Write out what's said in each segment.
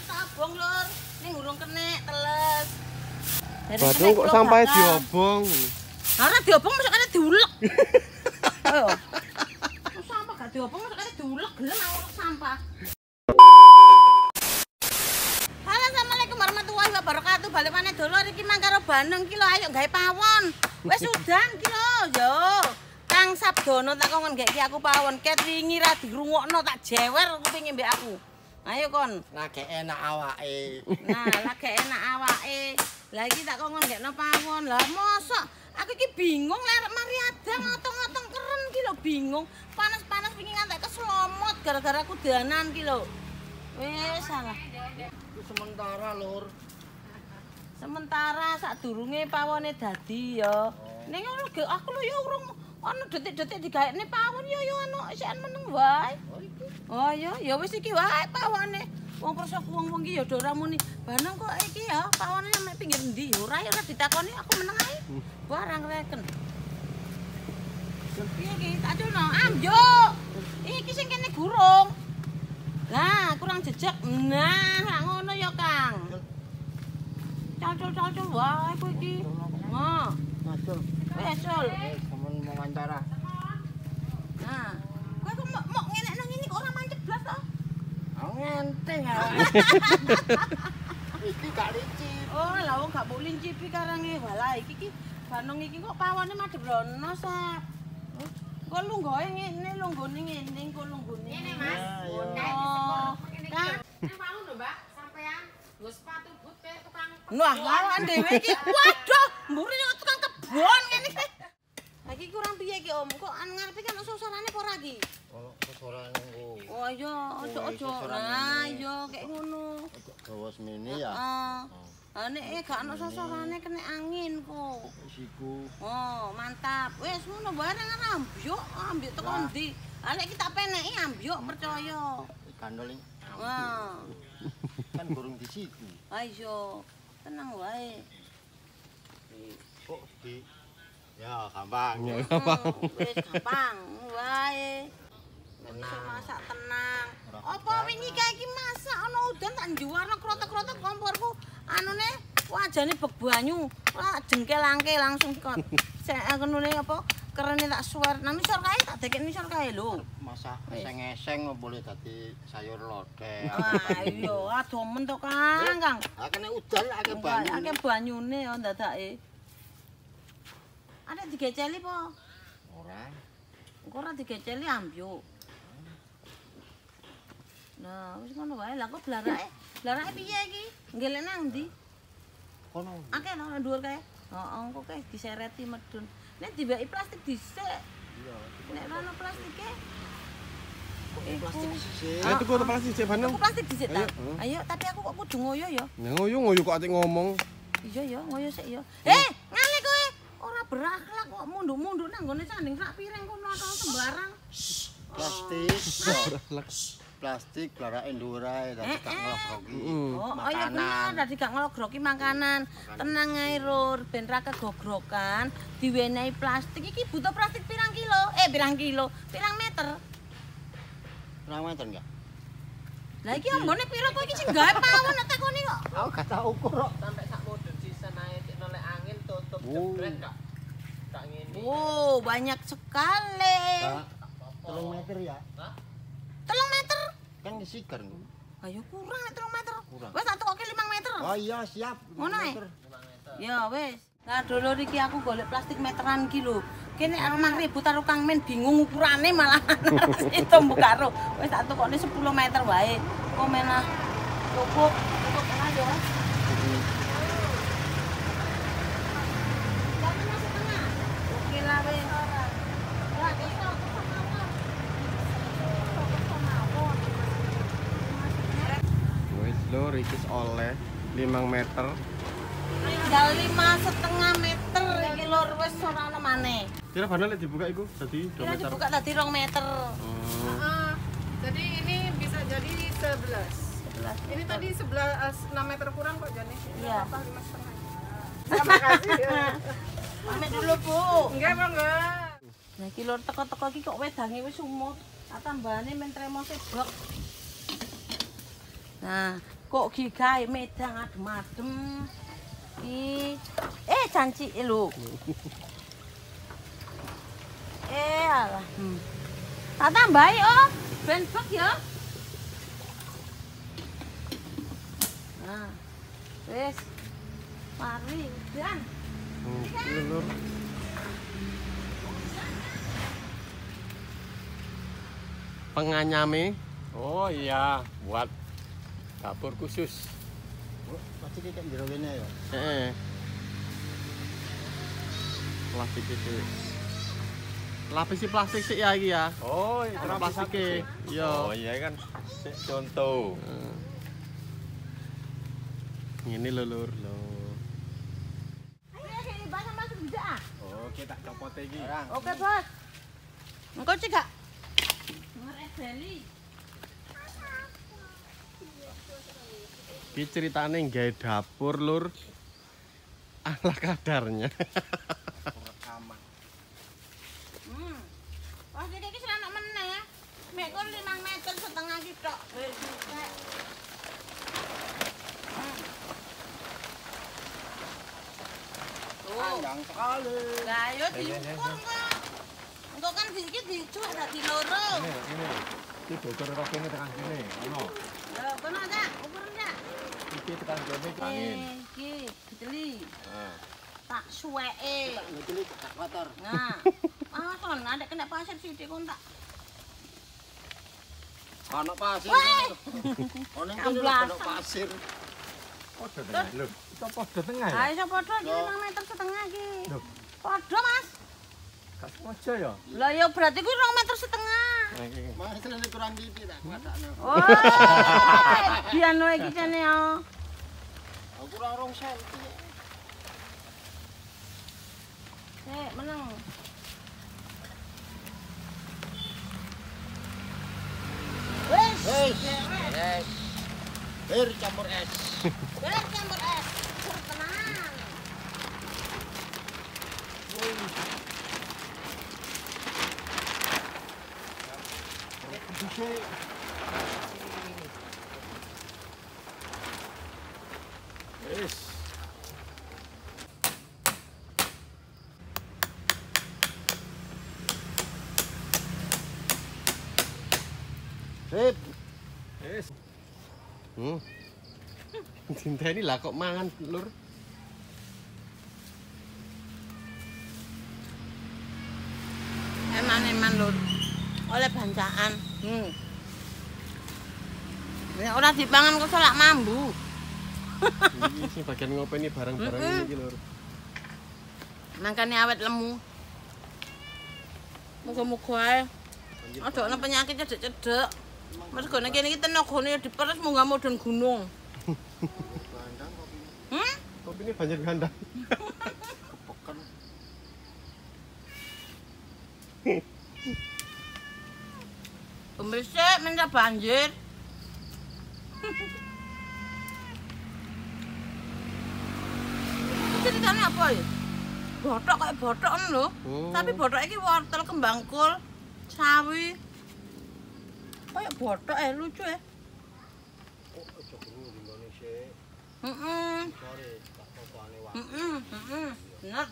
tak abong, Lur. Ning urung kenek teles. Badung kok sampai diobong. Ora diobong mesti kene diulek. Ayo. Sampah gak diobong mesti kene diulek gelem aku sampah. Halo, assalamualaikum warahmatullahi wabarakatuh. Balik maneh dulur iki mang karo Bandung ki lho, ayo gawe pawon. Wis udan ki lho, yo. Kang Sabdono tak kongen gawe aku pawon. Ket wingi ra dirungokno tak jewer kupinge mbek aku. Ayo kon. Lagi enak awake. Nah, lagi enak awake. Lah iki tak kongen gekno pawon. Lah mosok aku iki bingung lek mari adang ngotong-ngotong keren ki lho bingung. Panas-panas wingi ngantek keslomot gara-gara kudanan ki lho. Wis salah. Itu sementara, Lur. Sementara sadurunge pawone dadi ya. Ning ngono ge aku lho ya urung ana detik-detik digaekne pawon ya anu isih meneng wae. Oh iya, ya wis iki wae pawone. Wong persok wong-wong iki ya do ora muni, "Banang kok iki ya pawone mek pinggir ndi?" Ora ya ora ditakoni, aku meneng ae. Barang reken. Piye iki tak culno? Amjuk. Iki sing kene gurung. Lah, kurang jejeg. Nah, lak ngono ya, Kang. Cacul-cacul wae kowe iki. Nah, Masuk. wis, Sul. Temen mau wawancara. Nah, kowe kok mok ngene nang ngene kok ora mancep blas to? Aku ngenteng ya. Iki gak licin. Oh, lah wong gak mbok lincipi karange. Walah, iki Bandung iki kok pawone madhep rono, Sap. Kok lunggoe ngene, lunggone ngene, kok lunggone. Ngene, Mas. Oh, Kang. Nek mau lho, Mbak, sampean nggo sepatu but pe tukang. Wah, lawan dhewe iki. Waduh, mburi tukang kebon ngene iki. Lah iki kurang piye iki, Om? Kok ngarepe kan suasanane apa ora iki? Kalau kesoran engko. Oh iya, ojo-ojo. Nah, iya kayak ngono. Gawa semene ya. Heeh. Lah nek gak ono sosorane kena angin kok. Siku. Oh, mantap. Wis ngono bareng ambyuk, ambyuk teko ndi? Lah nek kita peneki ambyuk percaya. Gandol iki. Wah. Kan burung di siku. Ayo, tenang wae. Kok di ya gampang. Ya. Wis gampang wae. Bisa masak tenang. Apa wingi kae iki masak ana udan tak njuwarno krotok-krotok komporku. Anune wajane bek banyu. Wah jengkel-angke langsung kot. Sek ngenune apa kerene tak suwer. Nang nisor kae tak dekek nisor kae lho. Masak eseng-eseng boleh dadi sayur lodeh. Wah iya adomen to Kang. Kang. Ah kena udan akeh banyu. Akeh banyune ya ndadake. Ada digeceli po? Ora. Engko ora digeceli ambyuk. Nah, wis ngono wae. Lah kok blarake? Blarake piye iki? Ngelek nang ndi? Kono. Akeh nang dhuwur kae. Heeh, engko kae disereti medun. Nek dibeki plastik dhisik. Iya. Nek ora ono plastike, Plastik sisik. Ayo tuku plastik sik Bandung. aku plastik dhisik ta. Ayo, Ayo, tapi aku kok kudu ngoyo ya. Ya ngoyo kok ati ngomong. Iya ya, ngoyo sik ya. Ngale kowe. Ora berakhlak kok munduk-munduk nang gone sanding sak piring kono to sembarang. Plastik. Plastik blarake dhuwur ae dadi gak ngelogroki. Oh, iya bener, dadi gak ngelogroki makanan. Tenang ae, Rur, ben ra kegogrokan, diwenehi plastik. Iki butuh plastik pirang kilo? Pirang kilo? Pirang meter? Pirang meter enggak? Lah iki ambone piro kok iki sing gawe pawon nek takoni kok. Aku gak tau ukur kok. Sampai sak mudun sisen ae cek nolek angin tutup jebret kak. Kak ngene. Oh, banyak sekali. 3 meter ya. 3 meter? Kan sigar nggo. Ayo kurang nek 3 meter. Kurang. Wes tak tukoke 5 meter. Oh iya siap. Ngono ae. 5 meter. Ya wis. Lah dulur iki aku golek plastik meteran iki lho. Kene arep ribut karo Kang Men bingung ukurane malah itu buka ro. Wis tak tukokne 10 meter wae. Kok menah cukup enak ya. Tapi masih tengah. Oke lah wis. Ya iso Wis lho iki oleh 5 meter. tinggal 5,5 meter iki lur wis ora ono maneh. Kira Bandung lek dibuka iku dadi 2 Kira meter. dibuka tadi 2 meter. Jadi ini bisa jadi 11. Ini tadi 6 meter kurang kok Jani. Iya. Apa 5,5. Terima kasih. Pamit dulu, Bu. Enggak, Bang, enggak. Nah, iki lur teko-teko iki kok wedange wis umut. Tak tambahane men tremo sebok. Nah, Kok ki gawe medang adem-adem. Ki janci lho. Alah. Tak tambahi oh, ben bek ya. Nah. Wis. Mari, udan. Iki lur. Penganyame. Oh iya, buat dapur khusus. Pasti kayak jero kene ya. Heeh. Plastik iki. Lapisi plastik sih ya iki ya. Oh, Ono plastike. Iya. Oh iya kan. Contoh. Ngene lho lur lho. Ayo iki bahasa masuk bisa ah. Oh, kita copot iki. Oke, Bos. Engko cek gak? Ngerek beli. Iki ceritane nggawe dapur lur. Ala kadarnya. Rekaman. Wah, iki selana meneh. Mek kon 5 meter setengah ki tok. Wis sisek. Panjang sekali. Lah yo diukur kok. Engko kan iki dicuwek dadi loro. Ini. Iki bocor kok kene tekan kene. Ono. Lho, kono aja, ukur aja. Iki tekan kene terangin. Iki diteli. Nah. Tak suweke. Ngecili tak kotor. Nah. Kon adek kena pasir sithik kon tak. Ono pasir. Weh. Ono kene ono pasir. Podo tengah lho. Itu podo tengah ya? Ha iso padha iki 5 meter setengah iki. Padha, Mas. Gak sengaja ya? Lah ya berarti ku 2 meter setengah. Mas ini kurang titik tak kuatakno. Oh. Biano iki jane ya. Aku kurang 2 cm. Meneng. Wes. Es. Bir campur es. Bener campur es. Tenang. Es. Sip. Es. Dinteni lah kok mangan lur. Eman lur. Oleh bancaan. Nek ora dipangan kok selak mambu. Iki sing bagian ngopeni barang-barang iki lur. Mangkane awet lemu. Muga-muga ae aja ana penyakit cedek-cedek. Mergo nek kene iki tenagane diperes munggah mudhun gunung. Kopi ini banjir gandang. Kepoken. Pembersih minta banjir. Ceritanya apa ya? Botok kayak botok kan lho. Tapi botok iki wortel, kembang kol, sawi. Kayak botok lucu ya. Oh, aja guru di Indonesia. Sore tak topane wae. Bener.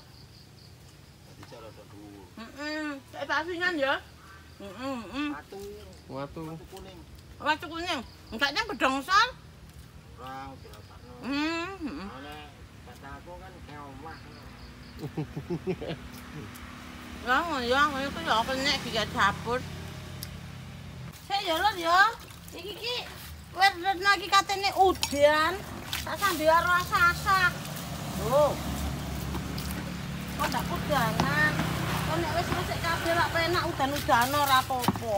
Bicara tok dulu. Kayak pasingan ya. Watu. Watu. Watu kuning. Watu kuning. Enggaknya bedongsal. Orang diratakno. Oleh kata aku kan keomah. Ya, itu ya kenek iki dapur. Sik ya lho ya. Iki wis lagi katene udan. Tak sambil karo sasak. Lho. Kok ndak udanan. Kok nek wis resik kabeh lak penak udan-udan ora apa-apa.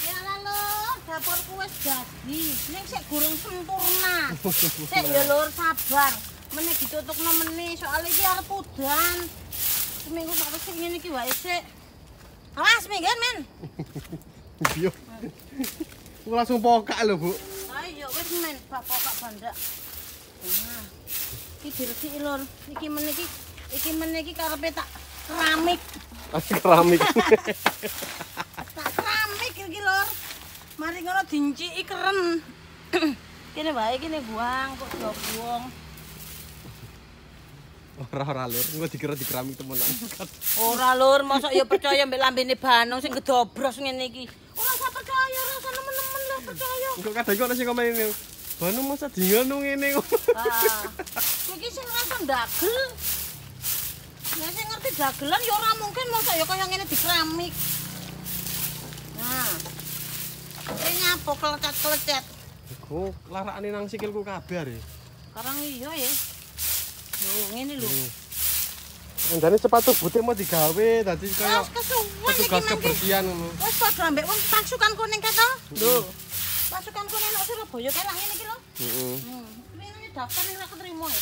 Ya lho, dapurku wis jadi. Ning sik gurung sempurna. Sik ya lur sabar. Meneh ditutupno meneh soal iki arep udan. Seminggu sak wis ngene iki wae sik. Awas minggan men. Yo. Aku langsung pokak lho, Bu. Ayo wis men, bak pokak bandak. Nah. Iki diresiki lur. Iki meneh iki karepe tak keramik. Keramik. Tak keramik iki lur. Mari ngono dinciki keren. Kene wae kene buang kok buang. Ora lur, engko dikira dikeramik temenan. Ora lur, mosok ya percaya mbek lambene Banung sing gedobros ngene iki. Ora usah percaya, ora usah nemen-nemen lah percaya. Engko kadang kok ana sing komen ini. Banu masa dingono ngene kok. Ah. Iki sing rasa ndagel. Nek sing ngerti dagelan ya ora mungkin mosok ya kaya ngene dikeramik. Nah. Ini nyapo kelecet-kelecet. Iku larakane nang sikilku kabeh are. Sekarang iya ya. Loh, ngene lho. Endane sepatu butik mau digawe dadi kaya Wes kesuwen iki petugas mangke. kebersihan ngono. Wes padha ambek wong pasukan kuning kae to. Lho. Pasukan kuning nek Surabaya kae lah ngene iki lho. Heeh. Ini daftar ning ra ketrimo ya.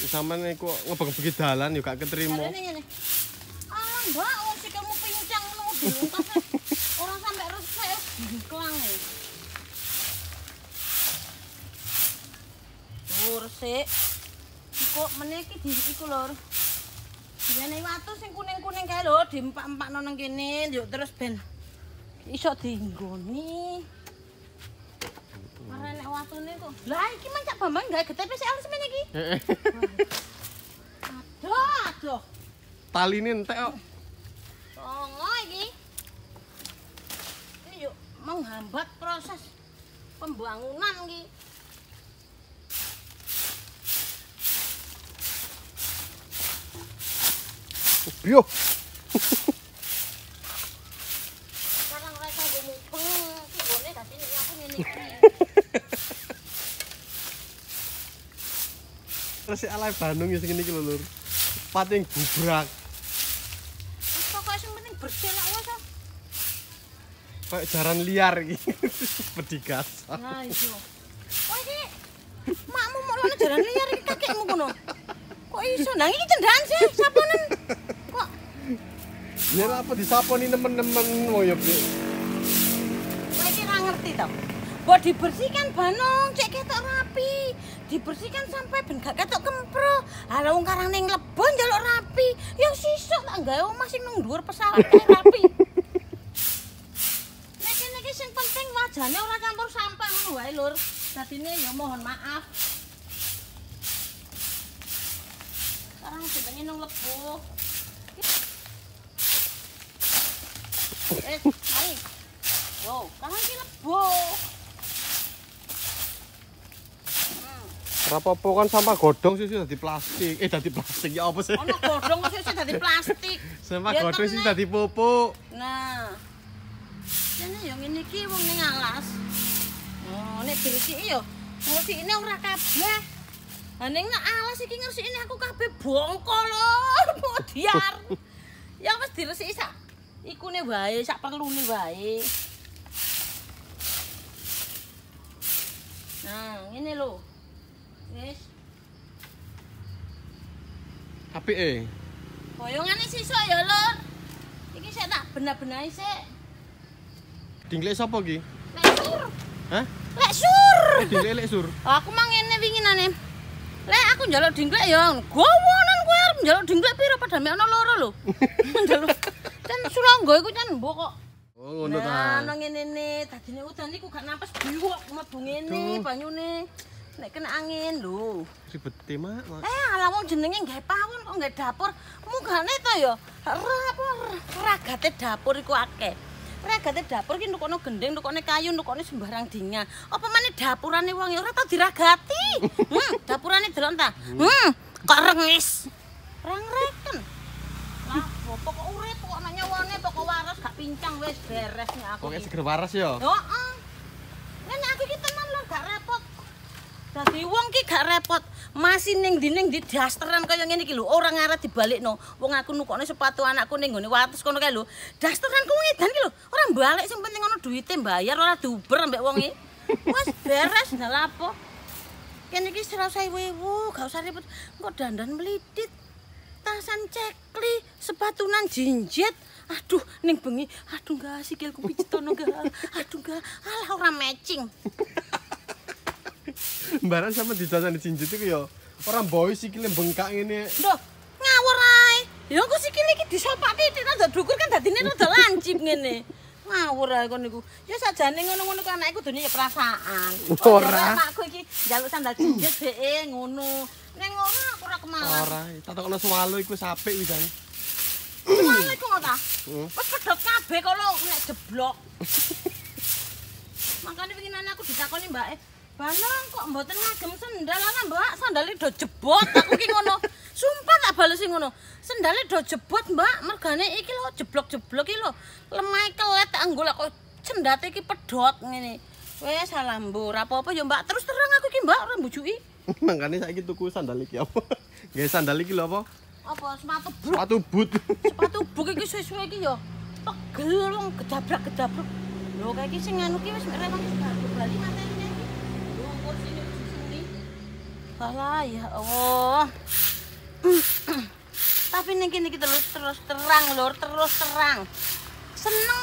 Sampeyan iku ngebeng-bengi dalan yo gak ketrimo. Ngene. Ah, Mbak, wong sikilmu pincang ngono diungkas. Ora sampe resik diklang. Oh, resik. Kok meniki di iku lho. Dene watu sing kuning-kuning kae lho, diempak-empakno nang kene, yo terus ben iso dienggoni. Ora nek watune kok. Lah iki man Cak Bambang gawe GTP sik semen iki. Heeh. Aduh. Taline entek kok. Songo iki. Ini yuk menghambat proses pembangunan iki. Yo. Sekarang mereka gue mupeng, gone dadi nek aku ngene iki. Terus alay Bandung ya sing ngene iki lho lur. Pating gubrak. Wis pokoke sing penting bersih lah wis. Kayak jaran liar iki. Pedigas. Nah iso. Kok iki makmu mau ana jalan liar iki kakekmu kono. Kok iso nang iki cendahan sih saponen. Kok Ya apa disaponi nemen-nemen moyo, Bik. kowe iki ora ngerti to. Mbok dibersihkan Banung, cek ketok rapi. Dibersihkan sampai ben gak ketok kempro. Lah wong karang ning lebon njaluk rapi. Ya sisuk tak gawe omah sing nang dhuwur pesawat kae rapi. Nek kene iki sing penting wajane ora campur sampah ngono wae lur. Dadine ya mohon maaf. Sekarang jenenge nang lebo. Mari. Yo, karang iki lebo. Ora apa-apa kan sampah godhong sih dadi plastik. Dadi plastik ya apa sih? Ono godhong kok sik dadi plastik. Sampah Ya, godhong sih temen. dadi pupuk. Nah. Jane yo ngene iki wong ning alas. Oh, nek diresiki yo ngresikine ora kabeh. Lah ning alas iki ngresikine aku kabeh bongko lho, modiar. Ya wis diresiki sak ikune wae, sak perlune wae. Nah, ngene lho. Wis. Apike? Boyongane sisuk ya, Lur. Iki sik tak bener-benahi sik. Dinglek sapa iki? Lek sur. Hah? Lek sur. Dinglek sur. Aku mang ngene winginane. Lek aku njaluk dinglek ya gowonan kowe arep njaluk dinglek piro padahal mek ana loro lho. Njaluk. Kan Surangga iku kan mbok kok. Oh, ngono ta. Nah, nang ngene dadine udan iku gak napas biwok mlebu ngene banyune. Nek kena angin lho. Ribete, Mak. Ala wong jenenge nggawe pawon kok nggawe dapur. Munggane to ya. Ragate dapur iku akeh. Ragate dapur iki nukokno gendeng, nukokne kayu, nukokne sembarang dinga. Apa meneh dapurane wong ora tau diragati. Dapurane delok ta. Kok rengis. Rengreken. Lah, pokok urip, pokok nek nyawane, pokok waras gak pincang wis beres nek aku. Pokoke seger waras ya. Heeh. Nek aku iki tenan lho gak repot. Dadi wong ki gak repot. Masih ning di dasteran kaya ngene iki lho, ora ngarep dibalikno. Wong aku nukokne sepatu anakku ning gone wates kono kae lho. Dasteranku ngedan ki lho, ora balik sing penting ana duwite bayar ora diuber ambek wong e. Wes beres lha apa? Kene iki 100.000, gak usah ribet. Engko dandan melitit. Tasan cekli, sepatunan jinjet. Aduh, ning bengi, aduh enggak sikilku pijetono enggak. Aduh enggak, alah ora matching. Mbaran sama dijajan jinjit iku ya ora mboy sikile bengkak ngene. Loh, ngawur ae. Ya engko sikile iki disopak titik rada dukur kan dadine rada lancip ngene. Ngawur ae kon niku. Ya sajane ngono-ngono ku anake kudune ya perasaan. Ora. Makku iki njaluk sandal jinjit dheke ngono. Ning ora aku ora kemalan. Ora, tak takokno swalo iku wis apik wisan. Swalo iku ngono ta? Wis pedhot kabeh kok lho nek jeblok. Makane winginane aku ditakoni mbake, "Banong kok mboten ngagem sendal ana, Mbak? Sandale do jebot." Aku ki ngono. Sumpah tak balesi ngono. Sendale do jebot, Mbak. Mergane iki lho jeblok-jeblok iki lho. Lemahe kelet tak nggo kok cendate iki pedhot ngene. Wes salah mbur, apa-apa ya Mbak. Terus terang aku iki Mbak ora mbujuki. Makane saiki tuku sandal iki apa? Nggih sandal iki lho apa? Apa sepatu boot? Sepatu boot. Sepatu boot iki suwe-suwe iki ya pegel wong gedabrak-gedabrak. Lho kayak iki sing anu ki wis mek rewang Bali matene iki. Lho kursine sini. Alah ya Allah. Tapi ning kene iki terus terang lur, terus terang. Seneng.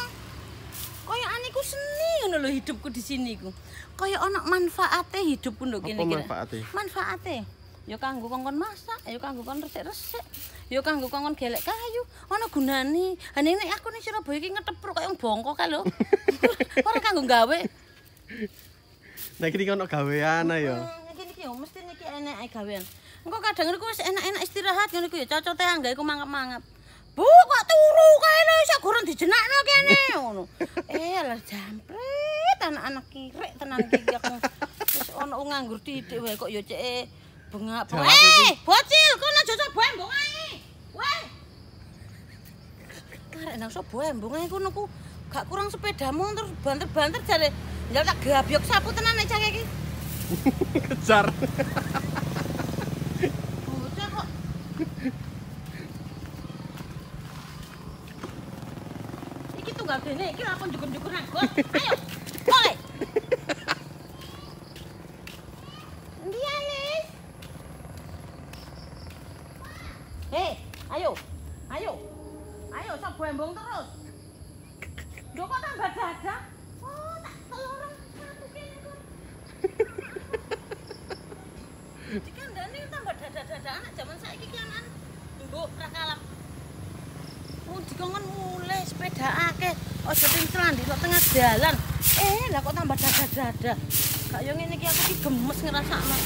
Kaya aniku seni ngono lho hidupku di sini ku. Kaya ana manfaate hidupku nduk kene iki. Apa manfaate? Manfaate. Ya kanggo kongkon masak, ya kanggo kon resik-resik. Ya kanggo kongkon gelek kayu. Ana gunane. Ha ning nek aku ning Surabaya iki ngetepruk kaya bongkok kae lho. Ora kanggo gawe. Nek iki ono gawean ya. Iki yo mesti niki enek ae gawean. Engko kadang niku wis enak-enak istirahat ngono iku ya cocote anggae ku mangap-mangap. Bu kok turu kae lho iso gorong dijenakno kene ngono. Alah jampret anak-anak kirek tenan iki aku. Wis ono wong nganggur titik wae kok ya cek bengak. Bocil kono aja coba embung ae. Weh. Karek nang sobo embung ae kono ku gak kurang sepedamu terus banter-banter jare njal tak gabyok sapu tenan nek cake iki. Kejar. Bocah kok. Iki tunggal dene iki lakon jukur-jukur nang got. Ayo. Oleh. Endi Alis? Hei, ayo. Ayo. Ayo sobo embung terus. Lho kok tambah dadah? Oh, tak telurung satu kene kok. Dikandani tambah dadah-dadah anak zaman saiki ki anak mbok ra kalap. Oh, dikongkon mulai sepeda akeh. Aja ting celan di tengah dalan. Lah kok tambah dadah-dadah. Gak yo ngene iki aku ki gemes ngrasakno.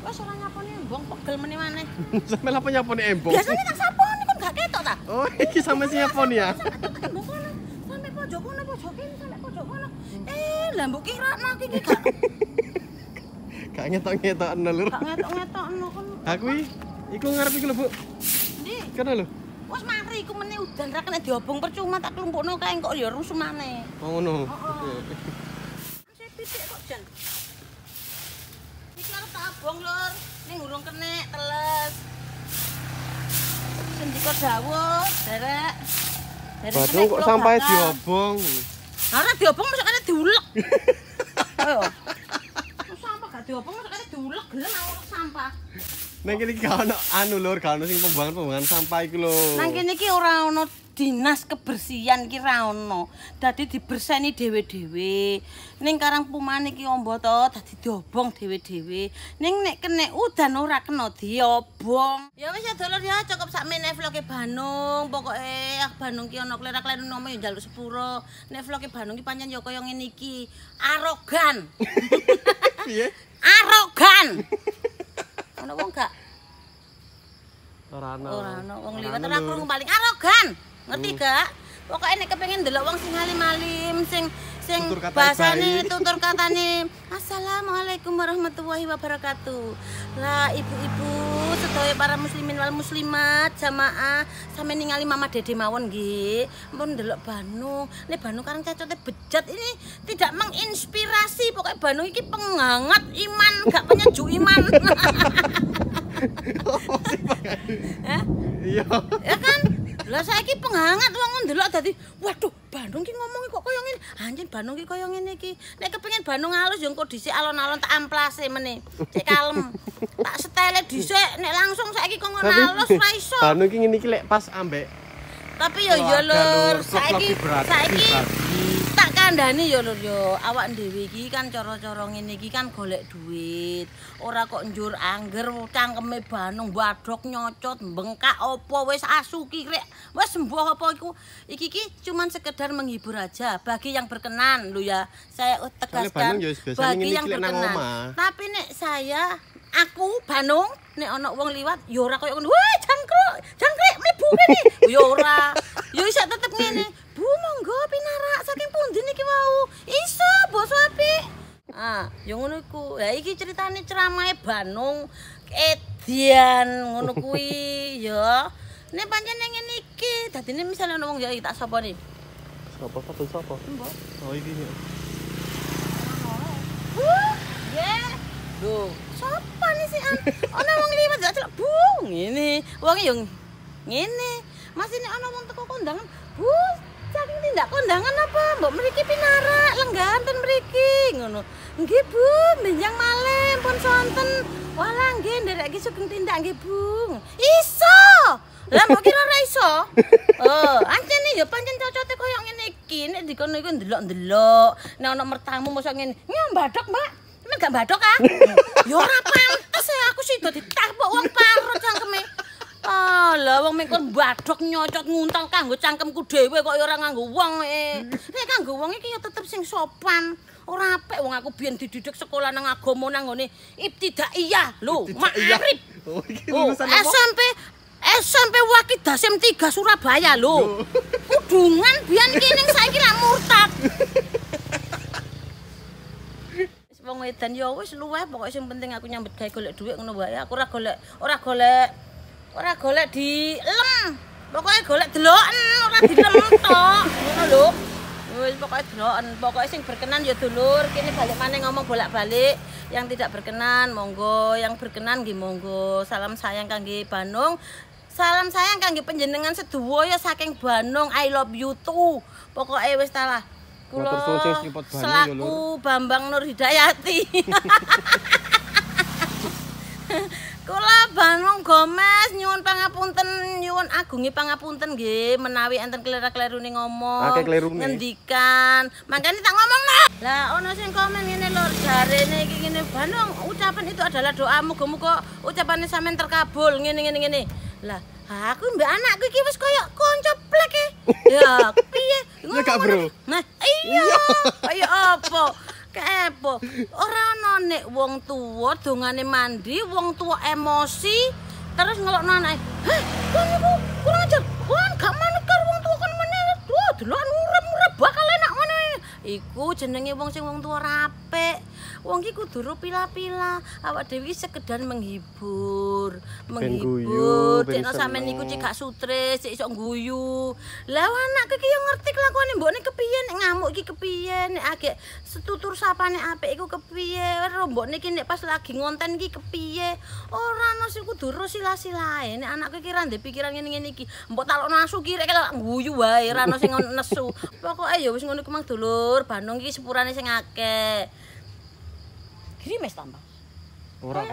Wes ora nyaponi embong pegel meneh maneh. Sampe apa nyaponi embong? Biasane tak saponi kon gak ketok ta? Oh, iki sampe nyaponi ya. Sampai pojok kono, pojok kene, sampai pojok kono. Lah mbok kirana iki gak Gak ngetok-ngetokno lur. gak ngetok-ngetokno kon. Aku iku ngarep iki lho, Bu. Ndi? Kene lho. Wes mari iku meneh udan ra kena diobong percuma tak klumpukno kae kok ya rusuh maneh. Oh ngono. Sik pitik kok jan. Iki arep tak abong lur, ning urung kenek teles. Sendika dawuh, derek. Badung kok sampai diobong. Ora diobong mesti kene diulek. Ayo. Sampah gak diobong mesti kene diulek gelem awak sampah. Nang kene iki gak ono anu lur, gak ono sing pembuangan sampah iku lho. Nang kene iki ora ono dinas kebersihan iki ra ono. Dadi diberseni dhewe-dhewe. Ning Karang Puman iki ombo to dadi diobong dhewe-dhewe. Ning nek kena udan ora kena diobong. Ya wis ya dulur ya cukup sakmene vloge Banung. Pokoke Banung ki ono klerak-kleru nomo ya njaluk sepuro. Nek vloge Banung ki pancen ya kaya ngene iki. Arogan. Piye? Arogan. Ono wong gak? Ora ono. Ora ono wong liwat ora krungu paling arogan. Ngerti gak? Pokoke nek kepengin ndelok wong sing alim-alim sing Tutur katane bahasane baik. tutur katane Assalamualaikum warahmatullahi wabarakatuh. Lah ibu-ibu sedaya para muslimin wal muslimat jamaah sampe ningali Mama Dede mawon nggih. Ampun ndelok Banung. Nek Banung Karang cacote bejat ini tidak menginspirasi. Pokoknya Banung iki penghangat iman, gak penyejuk iman. Iya. Ya kan? Lah saiki penghangat wong ndelok dadi waduh Bandung ki ngomongi kok kaya ngene. Anjen Bandung ki kaya ngene iki. Nek kepengin Bandung halus ya engko dhisik alon-alon tak amplase meneh. Cek kalem. Tak setele dhisik nek langsung saiki kok ngono halus ora iso. Bandung ki ngene iki lek pas ambek Tapi yo yo lur, saiki tak kandhani ya Lur yo, awak dhewe iki kan cara-cara ngene iki kan golek duit. Ora kok njur angger cangkeme banung badhok nyocot bengkak apa wis asu ki rek. Wis sembuh apa iku. Iki cuman sekedar menghibur aja bagi yang berkenan lho ya. Saya tegaskan bagi yang berkenan. Tapi nek aku Banung nek ana wong liwat ya ora koyo ngono. Wah, jangkrik mlebu kene. Ya ora. Ya iso tetep ngene. Bu monggo pinarak saking pundi niki wau? Iso basa apik. Ya ngono iku. Lah iki ceritane ceramahe Banung edian ngono kuwi ya. Nek pancen ngene iki, dadine misale ana wong ya tak sapane. Sapa? Mbok. Oh iki. Nggih. Lho, sapa nih sih an? Ana wong liwat gak celok, Bu. Ngene. Wong yo ngene. Masih nek ana wong teko kondangan, Bu. Saking tindak kondangan apa? Mbok mriki pinarak lenggahan ten mriki ngono. Nggih, Bu, benjang malem pun sonten. Walah nggih nderek iki sugeng tindak nggih, Bu. Iso. Lah mbok kira ora iso? Ancene ya pancen cocote koyo ngene iki. Nek dikono iku ndelok-ndelok. Nek ana mertamu mosok ngene, "Nyambadok, Mbak." Nek gak badok ah. Ya ora pantes aku sida ditapuk wong parut cangkeme. Lah wong mengkon badhok nyocot nguntal kanggo cangkemku dhewe kok ya ora nganggo wong Nek kanggo wong iki ya tetep sing sopan. Ora apik wong aku biyen dididik sekolah nang agama nang ngene Ibtidaiyah lho, Ma'arif. Oh iki lulusan apa? SMP Wakid Dasim 3 Surabaya lho. Kudungan biyen iki ning saiki lak murtad. Wong edan ya wis luweh pokoke sing penting aku nyambet gawe golek dhuwit ngono wae. Aku ora golek di lem. Pokoke golek deloken ora dilem tok. Ngono lho. Wis pokoke deloken. Pokoke sing berkenan ya dulur. Kene balik maneh ngomong bolak-balik. Yang tidak berkenan monggo, yang berkenan nggih monggo. Salam sayang kangge Banung. Salam sayang kangge panjenengan sedaya saking Banung. I love you too. Pokoke wis ta lah. Kula selaku Bambang Nur Hidayati. Kula Banung Gomez nyuwun pangapunten, nyuwun agungi pangapunten nggih menawi enten klera-klerune ngomong. Ngendikan. Makane tak ngomongno. Lah ono sing komen ngene lho, jarene iki ngene Banung, ucapan itu adalah doa muga-muga ucapane sampean terkabul ngene. Lah aku mbak anakku iki wis koyo kanca plek ya, piye? Gak bro. Nah, iya. Kaya apa? Kepo. Ora ana nek wong tuwa dongane mandi, wong tuwa emosi terus ngelokno anake. Heh, kon niku kurang ajar. Kon gak manut karo wong tuwa kon meneh. Duh, delokan urip bakal enak ngene. Iku jenenge wong sing wong tuwa rapik. Wong iki kudu pila-pila. Awak dhewe iki sekedar menghibur. Dekno sampean niku cek gak sutres, cek iso guyu. Lah anakku iki yo ngerti kelakuane mbokne kepiye nek ngamuk iki kepiye, nek agek setutur sapane apik iku kepiye, rombokne iki nek pas lagi ngonten iki kepiye. Ora ono sing kudu sila-silae. Nek anakku iki ra ndek pikiran ngene-ngene iki, mbok talokno asu ki rek guyu wae, ora ono sing nesu. Pokoke ya wis ngono ku mang dulur, Banung iki sepurane sing akeh. Grimes tambah. Ora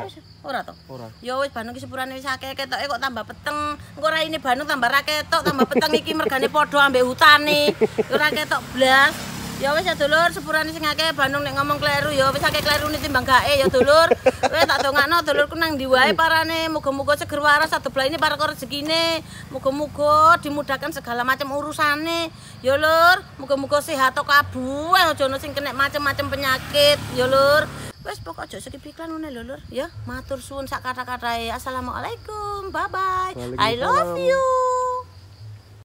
to. Ya wis Banung ki sepurane wis akeh ketoke kok tambah peteng. Engko raine Banung tambah ra ketok, tambah peteng iki mergane padha ambek hutane. Ora ketok blas. Ya wis ya dulur, sepurane sing akeh Banung nek ngomong kleru ya wis akeh klerune timbang gae ya dulur. Wis tak dongakno dulurku nang ndi wae parane, muga-muga seger waras sadoblaine para rezekine. Muga-muga dimudahkan segala macam urusane. Ya lur, muga-muga sehat tok kabeh aja ono sing kena macam-macam penyakit. Ya lur. Wes pokok aja skip iklan ngene lho Lur ya. Matur suwun sak kata-katae. Assalamualaikum. Bye bye. I love you.